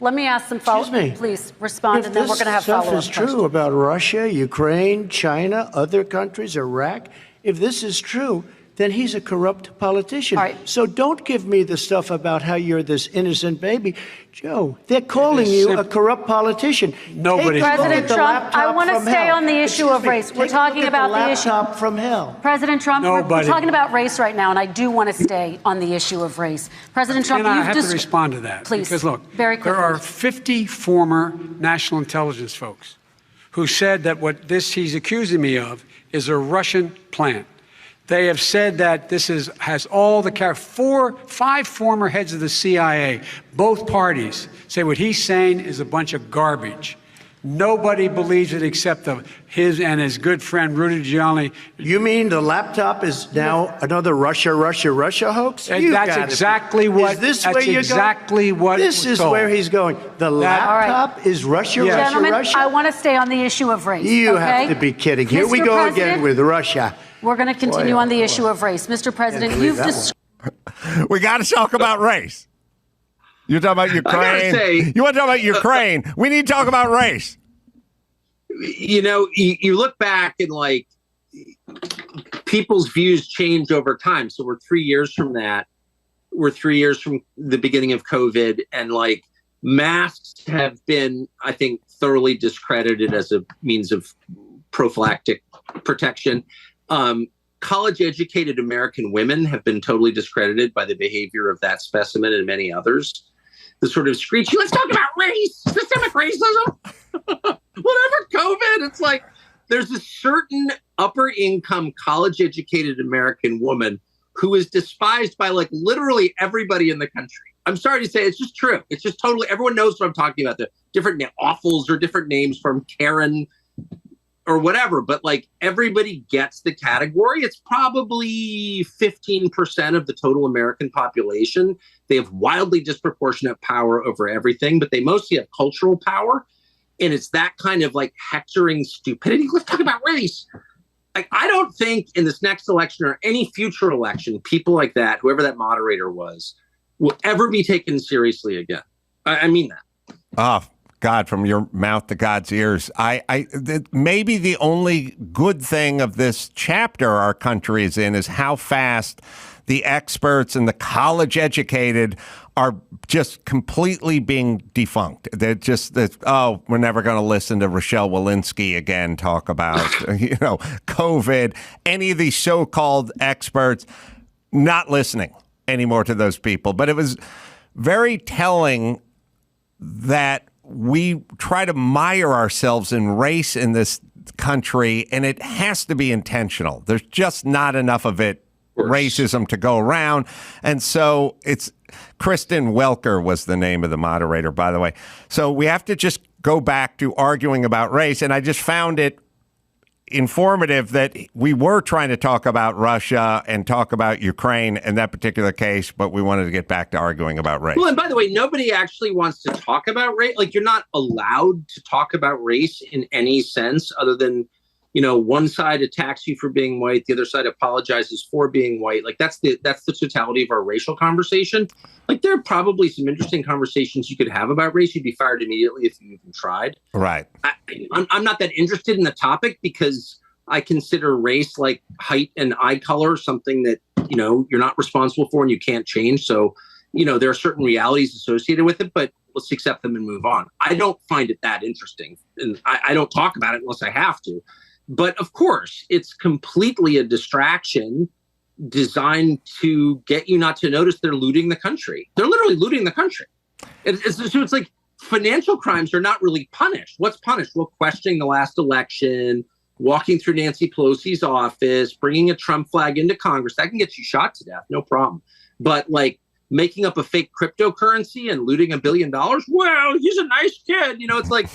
Let me ask some follow-up. Please respond, and then we're going to have follow-up questions. If this stuff is true about Russia, Ukraine, China, other countries, Iraq, if this is true, then he's a corrupt politician. All right. So don't give me the stuff about how you're this innocent baby. Joe, they're calling you a corrupt politician. Nobody. President Trump, I want to stay on the issue of race. We're talking about the issue. Laptop from hell. President Trump, we're talking about race right now, and I do want to stay on the issue of race. President Trump, I have to respond to that. Please, because look, very quickly. There are 50 former national intelligence folks who said that what he's accusing me of is a Russian plant. They have said that this has all the 5 former heads of the CIA, both parties, say what he's saying is a bunch of garbage. Nobody believes it except his and his good friend Rudy Giuliani. You mean the laptop is now another Russia hoax? And that's exactly what. Is this where you're exactly going? what. This is told. Where he's going. The laptop is Russia, Gentlemen, Russia. I want to stay on the issue of race. You have to be kidding. Here we go again with Russia. We're going to continue on the issue of race. Mr. President, you've We got to talk about race. You're talking about Ukraine. You want to talk about Ukraine? We need to talk about race. You look back and people's views change over time. So we're 3 years from that. We're 3 years from the beginning of COVID, and masks have been, I think, thoroughly discredited as a means of prophylactic protection. College-educated American women have been totally discredited by the behavior of that specimen and many others. The sort of screechy, let's talk about race, systemic racism, whatever, COVID. It's there's a certain upper-income, college-educated American woman who is despised by literally everybody in the country. I'm sorry to say, it's just true. It's just totally, everyone knows what I'm talking about. The different offals or different names from Karen or whatever, but like everybody gets the category. It's probably 15% of the total American population. They have wildly disproportionate power over everything, but they mostly have cultural power. And it's that kind of like hectoring stupidity. Let's talk about race. Like, I don't think in this next election or any future election, people like that, whoever that moderator was, will ever be taken seriously again. I mean that. Oh, God, from your mouth to God's ears. Maybe the only good thing of this chapter our country is in is how fast the experts and the college educated are just completely being defunct. They're just, we're never going to listen to Rochelle Walensky again talk about, COVID. Any of these so-called experts, not listening anymore to those people. But it was very telling that we try to mire ourselves in race in this country, and it has to be intentional. There's just not enough of it, racism, to go around. And so it's Kristen Welker was the name of the moderator, by the way. So we have to just go back to arguing about race. And I just found it informative that we were trying to talk about Russia and talk about Ukraine in that particular case, but we wanted to get back to arguing about race. Well, and by the way, nobody actually wants to talk about race. Like, you're not allowed to talk about race in any sense other than, one side attacks you for being white, the other side apologizes for being white. Like, that's the totality of our racial conversation. Like, there are probably some interesting conversations you could have about race. You'd be fired immediately if you even tried. Right. I'm not that interested in the topic because I consider race, like height and eye color, something that, you're not responsible for and you can't change. So, there are certain realities associated with it, but let's accept them and move on. I don't find it that interesting. And I don't talk about it unless I have to. But of course, it's completely a distraction designed to get you not to notice they're looting the country. They're literally looting the country. It's like financial crimes are not really punished. What's punished? Well, questioning the last election, walking through Nancy Pelosi's office, bringing a Trump flag into Congress. That can get you shot to death, no problem. But like making up a fake cryptocurrency and looting $1 billion, well, he's a nice kid. It's like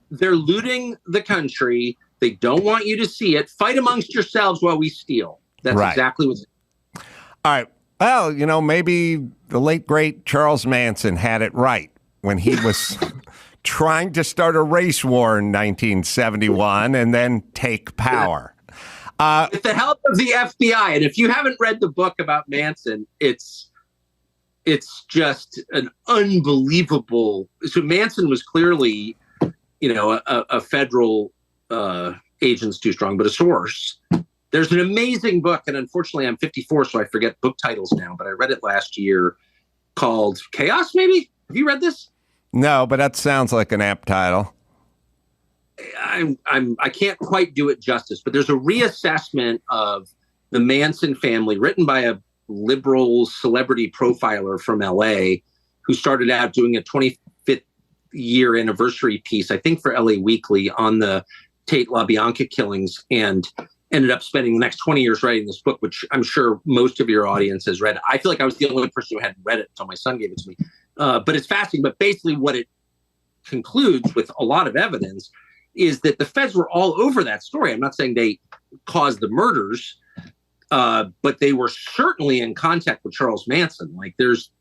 they're looting the country. They don't want you to see it. Fight amongst yourselves while we steal. That's right. Exactly what's. All right. Well, maybe the late, great Charles Manson had it right when he was trying to start a race war in 1971 and then take power. With the help of the FBI. And if you haven't read the book about Manson, it's just an unbelievable. So Manson was clearly, a federal agent's too strong, but a source. There's an amazing book, and unfortunately I'm 54, so I forget book titles now, but I read it last year, called Chaos, maybe? Have you read this? No, but that sounds like an apt title. I can't quite do it justice, but there's a reassessment of the Manson family written by a liberal celebrity profiler from LA who started out doing a 25th year anniversary piece, I think for LA Weekly, on the Tate LaBianca killings, and ended up spending the next 20 years writing this book, which I'm sure most of your audience has read. I feel like I was the only person who hadn't read it until my son gave it to me. But it's fascinating. But basically what it concludes with a lot of evidence is that the feds were all over that story. I'm not saying they caused the murders, but they were certainly in contact with Charles Manson. Like, there's,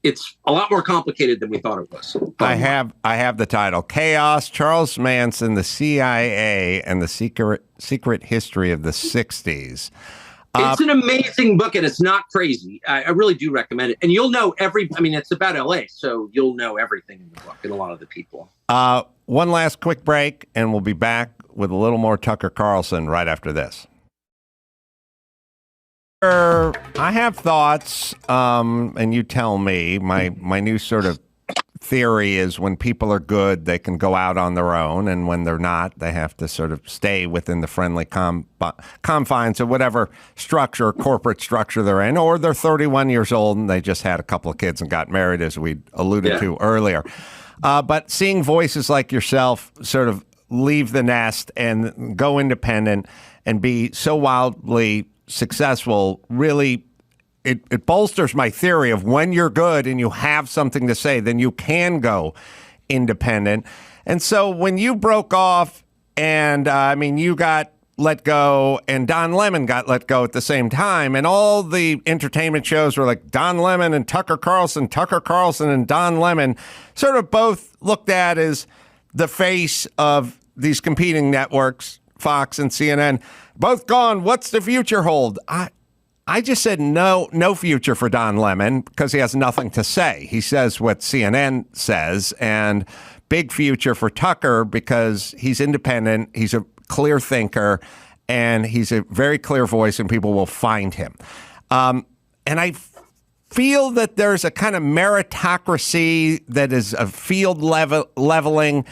it's a lot more complicated than we thought it was. I have the title: Chaos, Charles Manson, the CIA, and the Secret History of the 60s. It's an amazing book, and it's not crazy. I really do recommend it. And you'll know it's about LA, so you'll know everything in the book and a lot of the people. One last quick break, and we'll be back with a little more Tucker Carlson right after this. I have thoughts, and you tell me. My new sort of theory is when people are good, they can go out on their own, and when they're not, they have to sort of stay within the friendly confines of whatever structure, corporate structure they're in, or they're 31 years old and they just had a couple of kids and got married, as we alluded to earlier. But seeing voices like yourself sort of leave the nest and go independent and be so wildly successful really it bolsters my theory of when you're good and you have something to say, then you can go independent. And so when you broke off and you got let go and Don Lemon got let go at the same time, and all the entertainment shows were like Don Lemon and Tucker Carlson and Don Lemon, sort of both looked at as the face of these competing networks, Fox and CNN, both gone. What's the future hold? I just said no future for Don Lemon because he has nothing to say. He says what CNN says, and big future for Tucker because he's independent, he's a clear thinker, and he's a very clear voice, and people will find him. And I feel that there's a kind of meritocracy that is a field leveling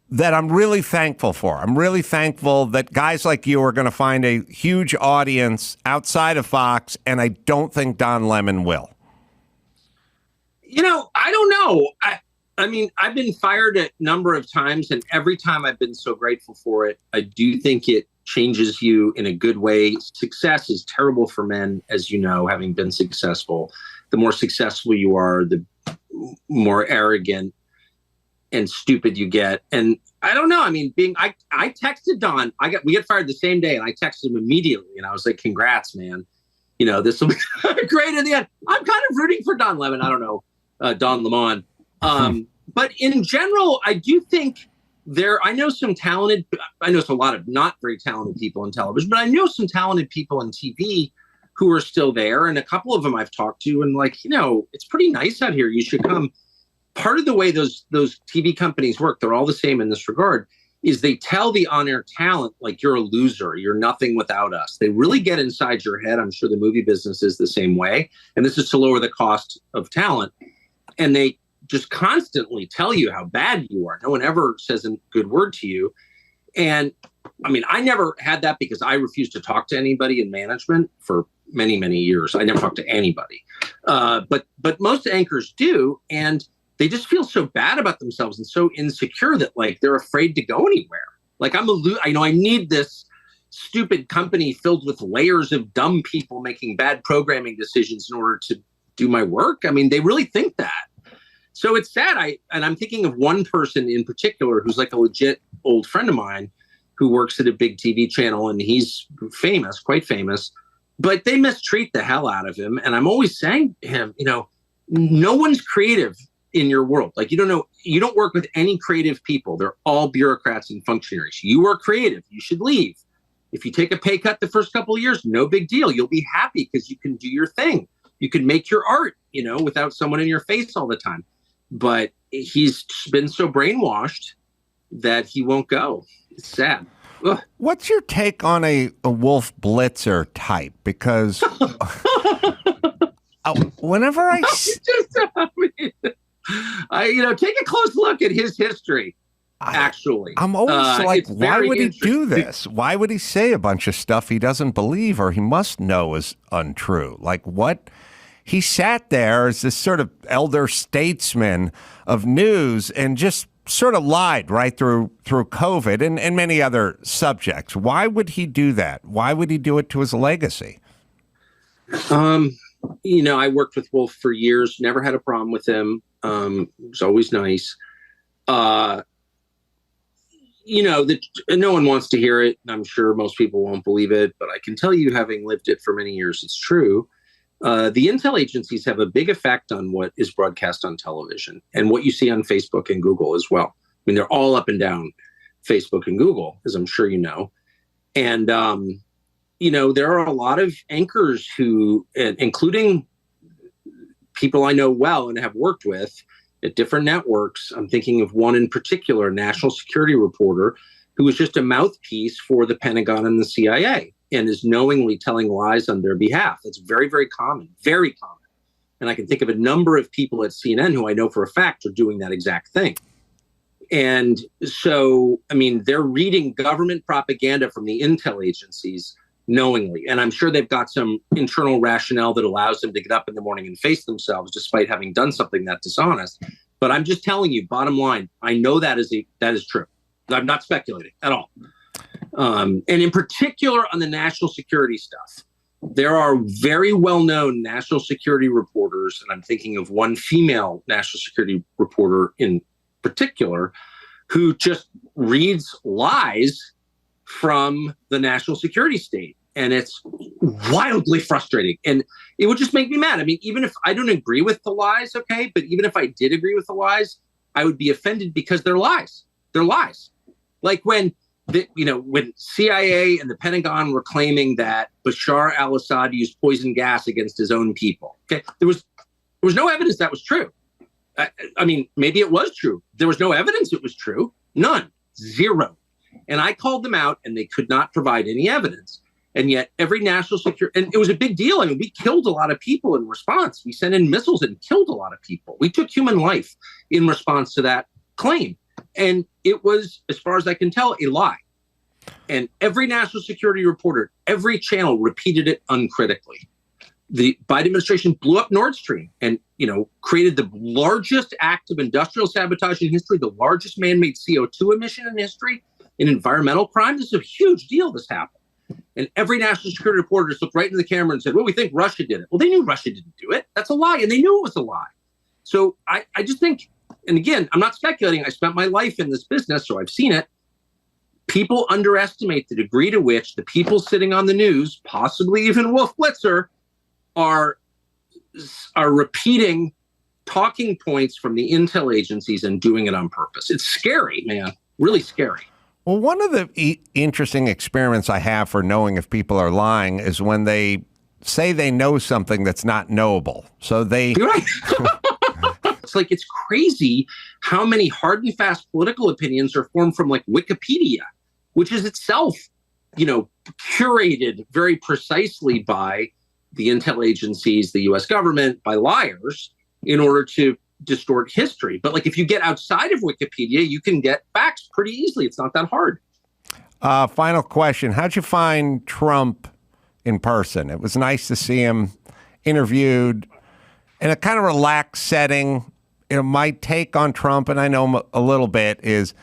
that I'm really thankful for. I'm really thankful that guys like you are going to find a huge audience outside of Fox, and I don't think Don Lemon will. I don't know. I mean, I've been fired a number of times, and every time I've been so grateful for it. I do think it changes you in a good way. Success is terrible for men, as you know, having been successful. The more successful you are, the more arrogant and stupid you get. And I don't know. I mean, I texted Don. We got fired the same day, and I texted him immediately, and I was like, "Congrats, man! This will be great in the end." I'm kind of rooting for Don Lemon. I don't know, Don Lemon. But in general, I do think I know a lot of not very talented people in television, but I know some talented people in TV who are still there, and a couple of them I've talked to, and it's pretty nice out here. You should come. Part of the way those TV companies work, they're all the same in this regard, is they tell the on-air talent, like, you're a loser, you're nothing without us. They really get inside your head. I'm sure the movie business is the same way. And this is to lower the cost of talent. And they just constantly tell you how bad you are. No one ever says a good word to you. And I mean, I never had that because I refused to talk to anybody in management for many, many years. I never talked to anybody. But most anchors do. And they just feel so bad about themselves and so insecure that, like, they're afraid to go anywhere. Like, I need this stupid company filled with layers of dumb people making bad programming decisions in order to do my work. I mean, they really think that. So it's sad. I'm thinking of one person in particular who's like a legit old friend of mine who works at a big TV channel, and he's famous, quite famous, but they mistreat the hell out of him. And I'm always saying to him, no one's creative in your world. Like, you don't work with any creative people. They're all bureaucrats and functionaries. You are creative. You should leave. If you take a pay cut the first couple of years, no big deal. You'll be happy because you can do your thing. You can make your art, without someone in your face all the time. But he's been so brainwashed that he won't go. It's sad. Ugh. What's your take on a Wolf Blitzer type? Because whenever I take a close look at his history. Actually, I'm always like, why would he do this? Why would he say a bunch of stuff he doesn't believe or he must know is untrue? Like, what? He sat there as this sort of elder statesman of news and just sort of lied right through COVID and many other subjects. Why would he do that? Why would he do it to his legacy? I worked with Wolf for years, never had a problem with him. It was always nice. That no one wants to hear it. I'm sure most people won't believe it, but I can tell you, having lived it for many years, it's true. The intel agencies have a big effect on what is broadcast on television and what you see on Facebook and Google as well. I mean, they're all up and down Facebook and Google, as I'm sure you know. And, there are a lot of anchors who, including people I know well and have worked with at different networks. I'm thinking of one in particular, a national security reporter, who was just a mouthpiece for the Pentagon and the CIA and is knowingly telling lies on their behalf. It's very, very common, very common. And I can think of a number of people at CNN who I know for a fact are doing that exact thing. And so, I mean, they're reading government propaganda from the intel agencies knowingly. And I'm sure they've got some internal rationale that allows them to get up in the morning and face themselves despite having done something that dishonest. But I'm just telling you, bottom line, I know that is true. I'm not speculating at all. And in particular on the national security stuff, there are very well-known national security reporters, and I'm thinking of one female national security reporter in particular, who just reads lies from the national security state. And it's wildly frustrating. And it would just make me mad. I mean, even if I don't agree with the lies, okay, but even if I did agree with the lies, I would be offended because they're lies. They're lies. Like when CIA and the Pentagon were claiming that Bashar Al Assad used poison gas against his own people. Okay, there was no evidence that was true. I mean, maybe it was true. There was no evidence it was true. None. Zero. And I called them out, and they could not provide any evidence. And yet every national security, and it was a big deal. I mean, we killed a lot of people in response. We sent in missiles and killed a lot of people. We took human life in response to that claim. And it was, as far as I can tell, a lie. And every national security reporter, every channel repeated it uncritically. The Biden administration blew up Nord Stream and, created the largest act of industrial sabotage in history, the largest man-made CO2 emission in history, an environmental crime. This is a huge deal. This happened. And every national security reporter just looked right into the camera and said, well, we think Russia did it. Well, they knew Russia didn't do it. That's a lie. And they knew it was a lie. So I just think, and again, I'm not speculating. I spent my life in this business, so I've seen it. People underestimate the degree to which the people sitting on the news, possibly even Wolf Blitzer, are repeating talking points from the intel agencies and doing it on purpose. It's scary, man. Really scary. Well, one of the interesting experiments I have for knowing if people are lying is when they say they know something that's not knowable. So they... Right. It's crazy how many hard and fast political opinions are formed from Wikipedia, which is itself, curated very precisely by the intel agencies, the U.S. government, by liars in order to distort history. But if you get outside of Wikipedia, you can get facts pretty easily. It's not that hard. Final question. How'd you find Trump in person? It was nice to see him interviewed in a kind of relaxed setting. My take on Trump, and I know him a little bit, is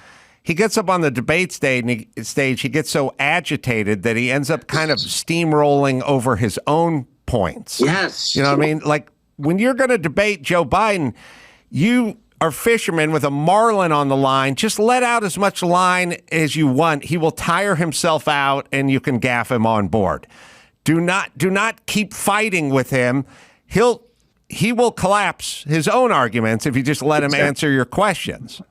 he gets up on the debate stage, he gets so agitated that he ends up kind of steamrolling over his own points. Yes. You know what I mean? When you're going to debate Joe Biden, you are fishermen with a marlin on the line. Just let out as much line as you want. He will tire himself out and you can gaff him on board. Do not keep fighting with him. He will collapse his own arguments if you just let him answer your questions.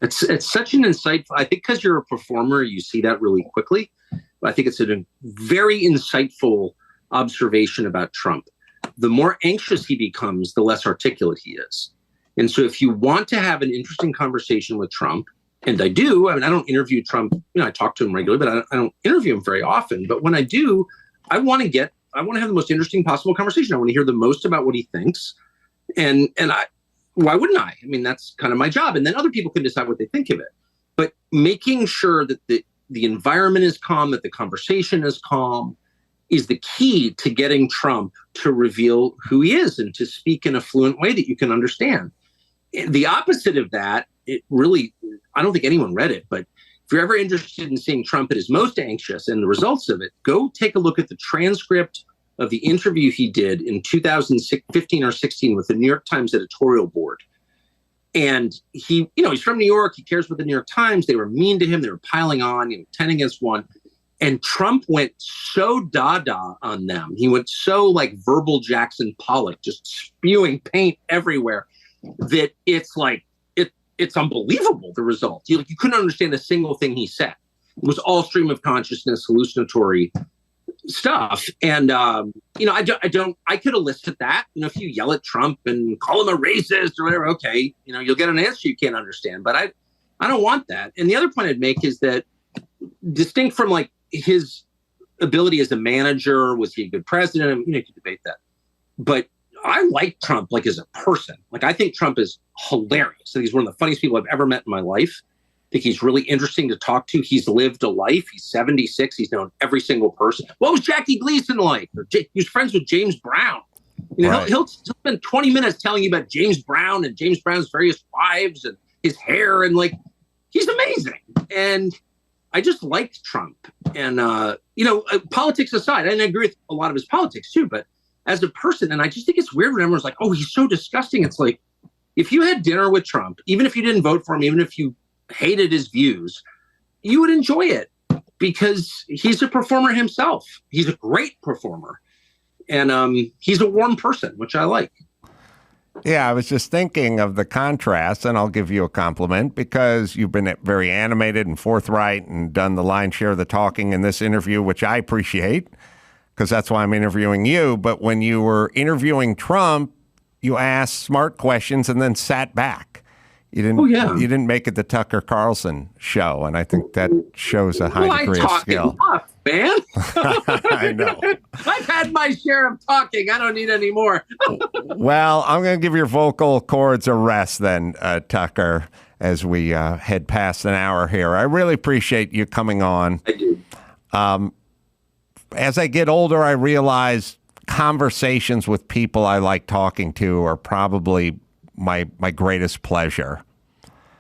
It's such an insightful, I think because you're a performer, you see that really quickly. But I think it's a very insightful observation about Trump. The more anxious he becomes, the less articulate he is. And so if you want to have an interesting conversation with Trump, and I do, I don't interview Trump, I talk to him regularly, but I don't interview him very often. But when I do, I want to have the most interesting possible conversation. I want to hear the most about what he thinks. And why wouldn't I? That's kind of my job. And then other people can decide what they think of it. But making sure that the environment is calm, that the conversation is calm, is the key to getting Trump to reveal who he is and to speak in a fluent way that you can understand. The opposite of that, I don't think anyone read it, but if you're ever interested in seeing Trump at his most anxious and the results of it, go take a look at the transcript of the interview he did in 2015 or 16 with the New York Times editorial board. And he's from New York. He cares about the New York Times. They were mean to him. They were piling on, 10 against 1. And Trump went so dada on them. He went so verbal Jackson Pollock, just spewing paint everywhere, that it's it's unbelievable, the result. You couldn't understand a single thing he said. It was all stream of consciousness, hallucinatory stuff. And, I could elicit that. If you yell at Trump and call him a racist or whatever, okay, you'll get an answer you can't understand. But I don't want that. And the other point I'd make is that distinct from his ability as a manager, was he a good president? You could debate that. But I like Trump as a person. I think Trump is hilarious. I think he's one of the funniest people I've ever met in my life. I think he's really interesting to talk to. He's lived a life. He's 76. He's known every single person. What was Jackie Gleason like? He was friends with James Brown. Right. He'll spend 20 minutes telling you about James Brown and James Brown's various wives and his hair. And he's amazing. And I just liked Trump. And, politics aside, and I agree with a lot of his politics too, but as a person, and I just think it's weird when everyone's like, oh, he's so disgusting. It's like, if you had dinner with Trump, even if you didn't vote for him, even if you hated his views, you would enjoy it because he's a performer himself. He's a great performer. And he's a warm person, which I like. Yeah, I was just thinking of the contrast, and I'll give you a compliment because you've been very animated and forthright and done the lion's share of the talking in this interview, which I appreciate because that's why I'm interviewing you. But when you were interviewing Trump, you asked smart questions and then sat back. You didn't make it the Tucker Carlson show, and I think that shows a high degree of skill. Enough, man. I know. I've had my share of talking. I don't need any more. Well, I'm going to give your vocal cords a rest then, Tucker, as we head past an hour here. I really appreciate you coming on. I do. As I get older, I realize conversations with people I like talking to are probably my greatest pleasure.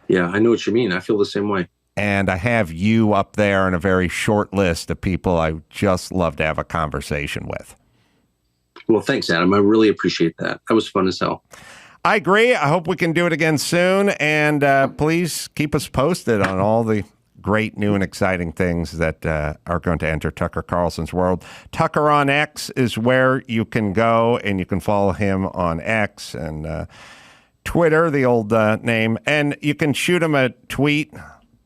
Yeah, I know what you mean. I feel the same way. And I have you up there in a very short list of people I just love to have a conversation with. Well, thanks, Adam. I really appreciate that. That was fun as hell. I agree. I hope we can do it again soon. And please keep us posted on all the great new and exciting things that are going to enter Tucker Carlson's world. Tucker on X is where you can go, and you can follow him on X and Twitter, the old name. And you can shoot him a tweet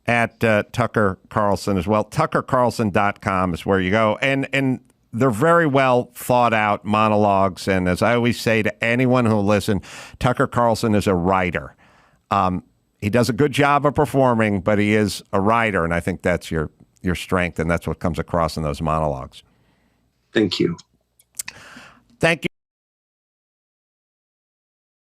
at Tucker Carlson as well. TuckerCarlson.com is where you go. And they're very well thought out monologues. And as I always say to anyone who will listen, Tucker Carlson is a writer. He does a good job of performing, but he is a writer. And I think that's your strength. And that's what comes across in those monologues. Thank you. Thank you.